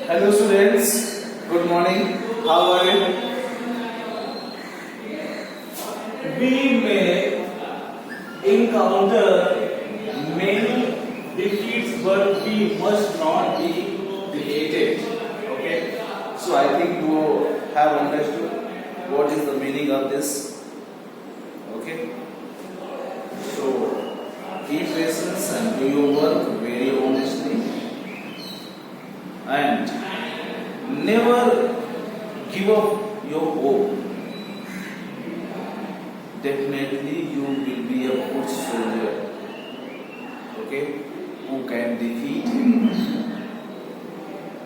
Hello students, good morning. How are you? We may encounter many defeats, but we must not be defeated. Okay? So I think you have understood what is the meaning of this. Okay? So keep patience and do your work very honestly. And never give up your hope. Definitely you will be a good soldier, okay, who can defeat him.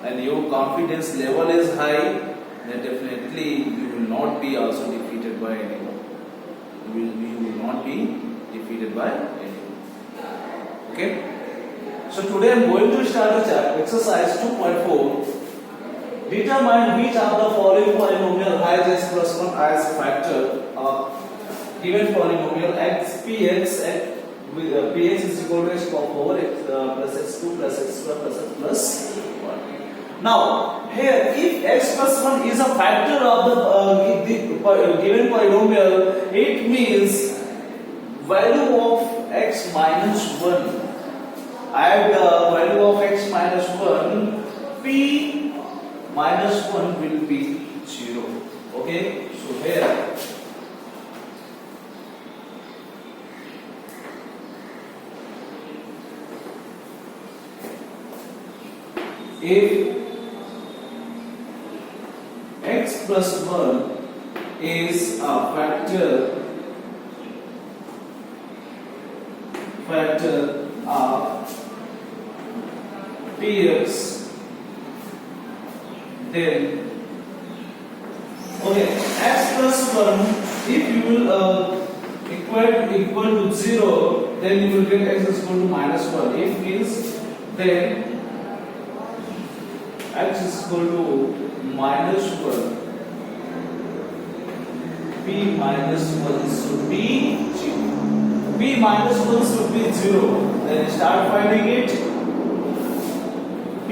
And your confidence level is high, then definitely you will not be also defeated by anyone. You will not be defeated by anyone. Okay? So today I am going to start a chapter, exercise 2.4. Determine which of the following polynomial has x plus 1 as factor of given polynomial x px with px is equal to x power 4 x plus x2 plus x square plus x plus 1. Now here if x plus 1 is a factor of the given polynomial, it means value of x minus 1. Add the value of x minus 1, p minus 1 will be 0. Okay, so here if x plus 1 is a factor of px, then okay, x plus 1, if you will equal to 0, then you will get x is equal to minus 1. If means then x is equal to minus 1, p minus 1 should be 0. P minus 1 should be 0. Then start finding it. P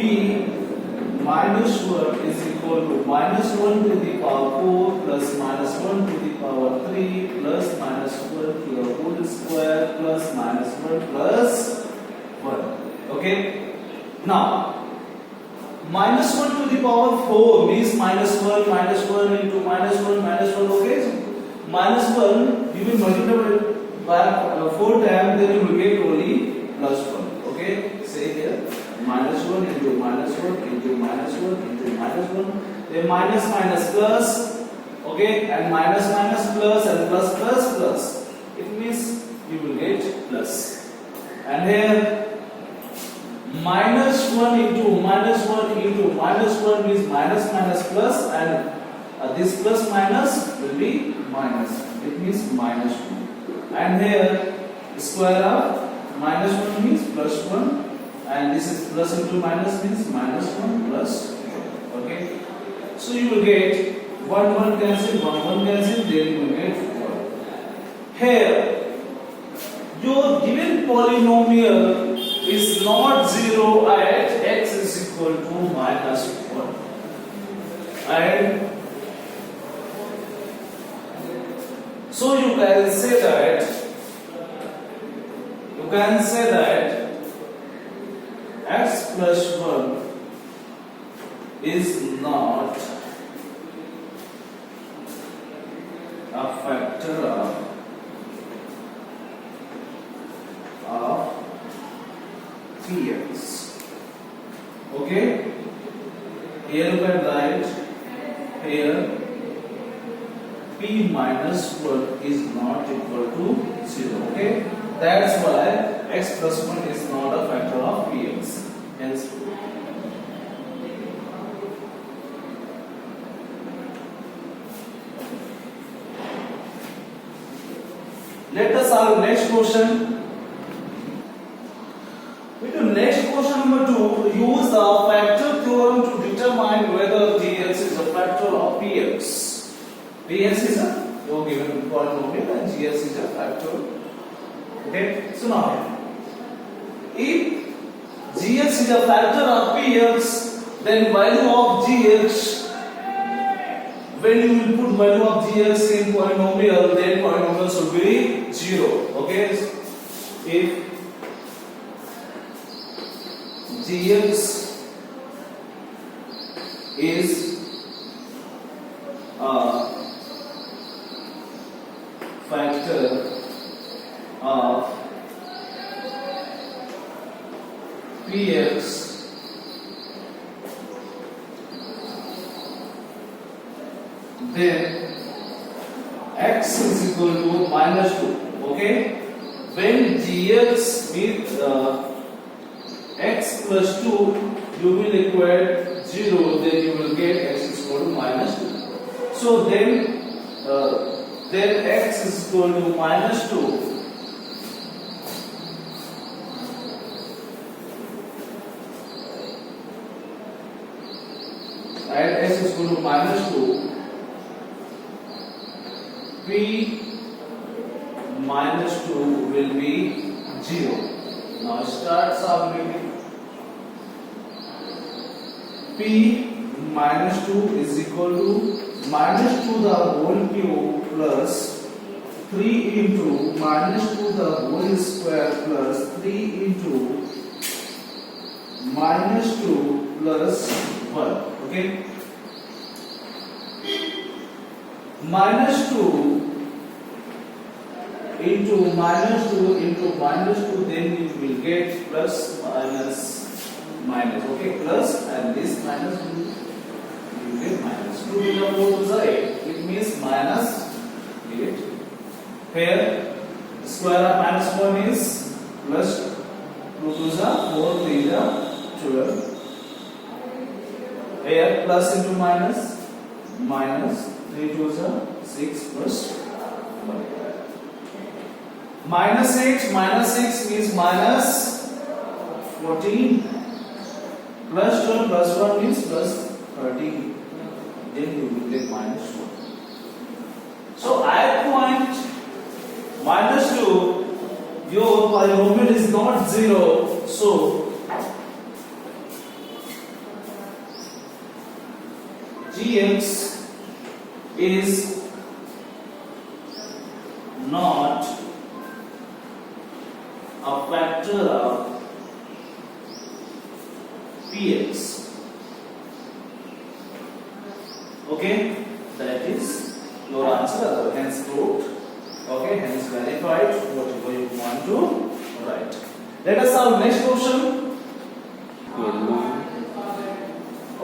minus 1 is equal to minus 1 to the power 4 plus minus 1 to the power 3 plus minus 1 to the whole square plus minus 1 plus 1. Okay? Now, minus 1 to the power 4 means minus 1 into minus 1 minus 1. Okay? Minus 1 you will multiply by 4 times, then you will get only plus 1. Okay? Say here. Minus 1 into minus 1 into minus 1 into minus 1, then minus minus plus, okay, and minus minus plus and plus plus plus. It means you will get plus. And here minus 1 into minus 1 into minus 1 means minus minus plus, and this plus minus will be minus. It means minus 1. And here square of minus 1 means plus 1. And this is plus into minus means minus 1 plus 1. Okay? So you will get 1 cancel, 1 cancel, then you will get 4. Here, your given polynomial is not 0 at x is equal to minus 1. And so you can say that x plus 1 is not a factor of px. Okay? Here you can write here p minus 1 is not equal to 0. Okay? That's why x plus 1 is not a factor of px. Hence, let us solve next question. We do next question number 2. Use the factor theorem to determine whether gx is a factor of px. Px is your given polynomial and gx is a factor. Okay, so now if gx is a factor of px, then value of gx, when you will put value of gx in polynomial, then polynomial should be 0. Okay, if gx is a factor of px, then x is equal to minus 2. Okay, when gx with x plus 2 you will equate 0, then you will get x is equal to minus 2. So then x is equal to minus 2. And x is equal to minus 2. P minus 2 will be 0. Now start substituting. P minus 2 is equal to minus 2 the whole cube plus 3 into minus 2 the whole square plus 3 into minus 2 plus 1. Okay, minus 2 into minus 2 into minus 2, then you will get plus minus minus. Okay, plus and this minus you will get minus 2 to the 4 to the 8. It means minus 8. Here square of minus 1 is plus 2 to the 4 3 to 12. Here plus into minus, minus 3 to the 6 plus 1. Minus 6 means minus 14, plus 12 plus 1 means plus 13. Then you will get minus 1. So at point minus 2, your polynomial is not 0. So gx is not a factor of px. Okay, that is your answer. Hence proved. Okay, hence verified. Whatever you want to write. Let us solve next question.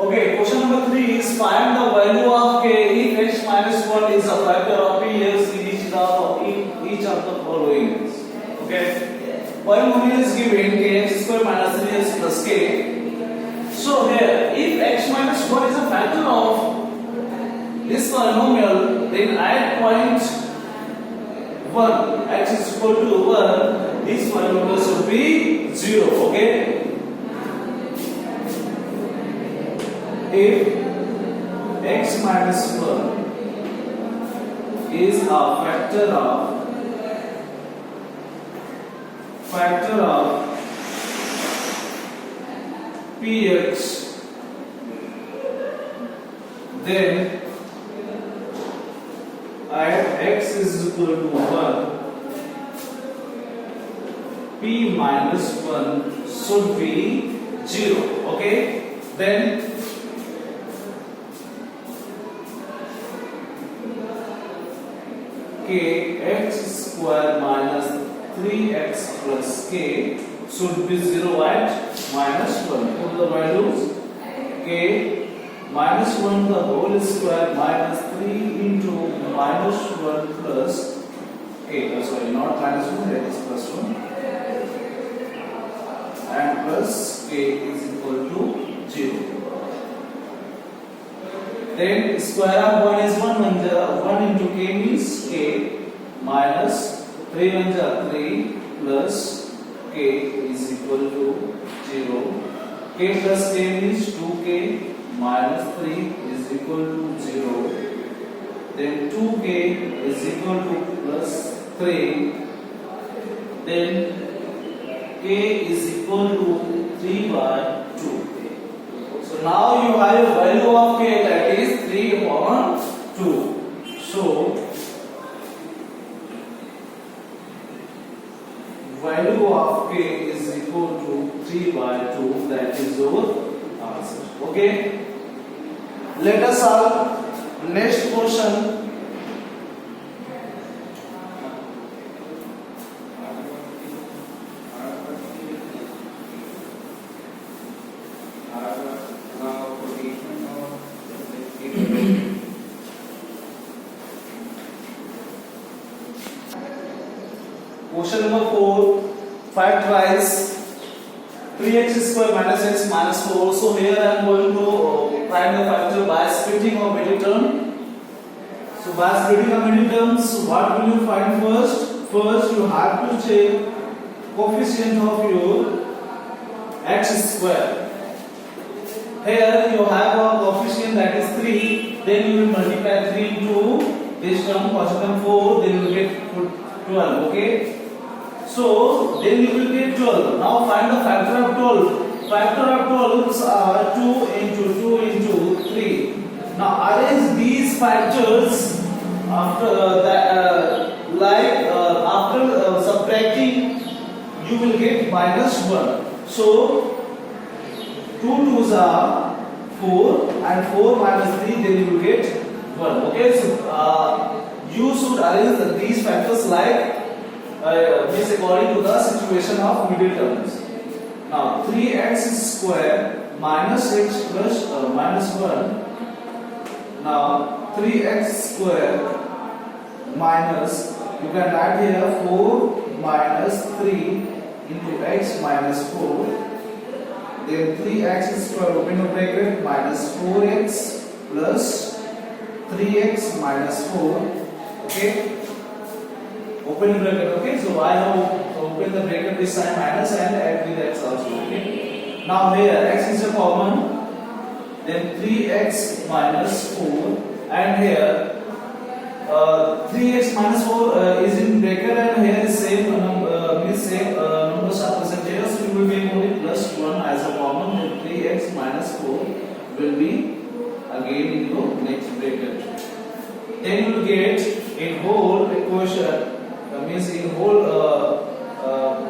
Okay, question number 3 is find the value of k if x minus 1 is a factor of px in each of the following. Okay. Polynomial is given kx square minus 3x plus k. So here, if x minus 1 is a factor of this polynomial, then at point 1, x is equal to 1, this polynomial should be 0. Okay. If x minus 1 is a factor of px, then at x is equal to 1, p minus 1 should be 0. Okay, then kx square minus 3x plus k should be 0 at minus 1. Put the values. K minus 1 the whole square minus 3 into minus 1 plus k. Sorry, not minus 1, that is plus 1. And plus k is equal to 0. Then square of 1 is 1 into k means k minus 3 1 is 3 plus k is equal to 0. K plus k means 2k minus 3 is equal to 0. Then 2k is equal to plus 3. Then k is equal to 3 by 2. So now you have a value of k, that is 3 upon 2. So value of k is equal to 3 by 2. That is your answer. Okay. Let us solve next question. Question number 4. Factorize 3x square minus x minus 4. So here I am going to find the factor by splitting of middle term. So by splitting of middle terms, what will you find first? First you have to check coefficient of your x square. Here you have a coefficient that is 3, then you will multiply 3 into this term, first term 4, then you will get 12. Okay. So then you will get 12. Now find the factor of 12. Factor of 12 are 2 into 2 into 3. Now arrange these factors after after subtracting, you will get minus 1. So 2 2s are 4 and 4 minus 3, then you will get 1. Okay, so you should arrange these factors like means according to the situation of middle terms. Now 3x square minus x plus minus 1. Now 3x square minus, you can add here 4 minus 3 into x minus 4. Then 3x square open the bracket minus 4x plus 3x minus 4. Okay. Open the bracket. Okay. So I have open the bracket this time minus and add with x also. Okay. Now here x is a common. Then 3x minus 4 and here 3x minus 4 is in bracket and here is same numbers are present here, so we will make only plus 1 as a common. Then 3x minus 4 will be again in your next bracket. Then you will get in whole equation, means in whole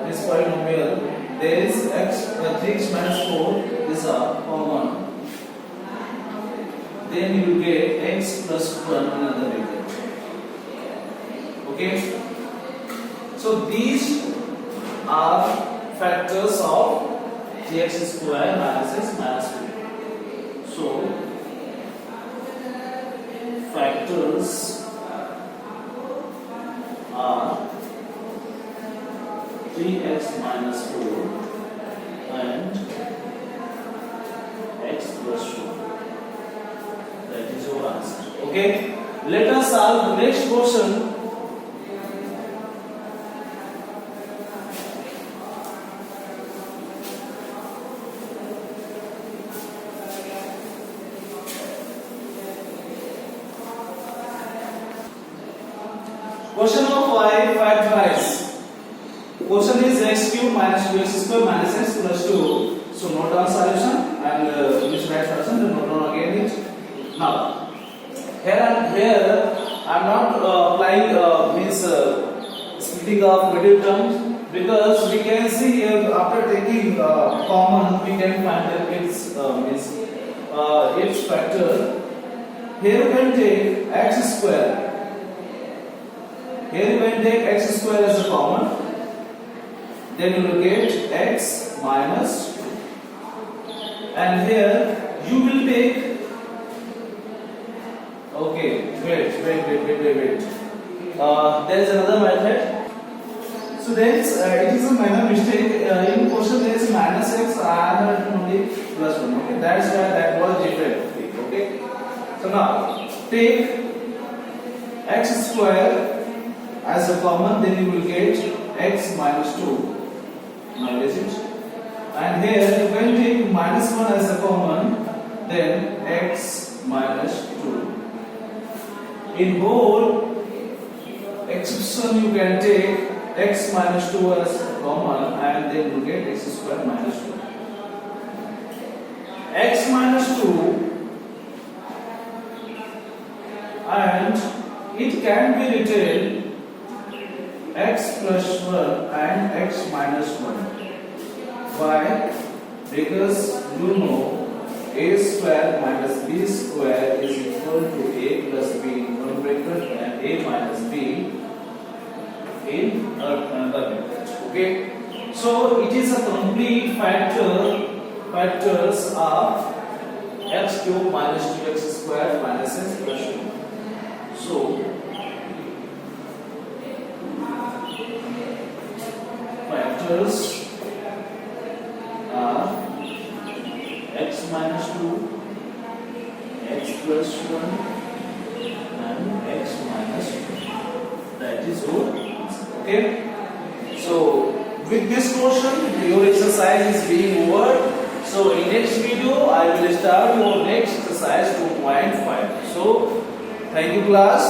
this polynomial there is x 3x minus 4 is a common. Then you will get x plus 1 another bracket. Okay, so these are factors of 3x square minus x minus 2. So factors are 3x minus 4 and x plus 2. That is your answer. Okay, let us solve the next question. Question number 5, factorize. Question is x cube minus 2x square minus x plus 2. So note down solution and this right solution, then note down again it. Now here I am not applying splitting of middle terms, because we can see here after taking common we can find that its factor. Here we can take x square. Here you can take x square as a common, then you will get x minus 2. And here you will take, okay, wait. There is another method. So there is, it is a minor mistake. In question there is minus x and only plus 1. Okay, that's why that was different. Okay, so now take x square as a common, then you will get x minus 2. Now is it? And here you can take minus 1 as a common, then x minus 2. In whole exception you can take x minus 2 as a common and then you get x square minus 2. x minus 2 and it can be written x plus 1 and x minus 1. Why? Because you know a square minus b square is equal to a plus b in one bracket and a minus b in another bracket. Okay, so it is a complete factors of x cube minus 2x square minus x plus 2. So factors are x minus 2, x plus 1 and x minus 2. That is your answer. Okay. So with this question your exercise is being over. So in next video I will start your next exercise 2.5. So thank you class.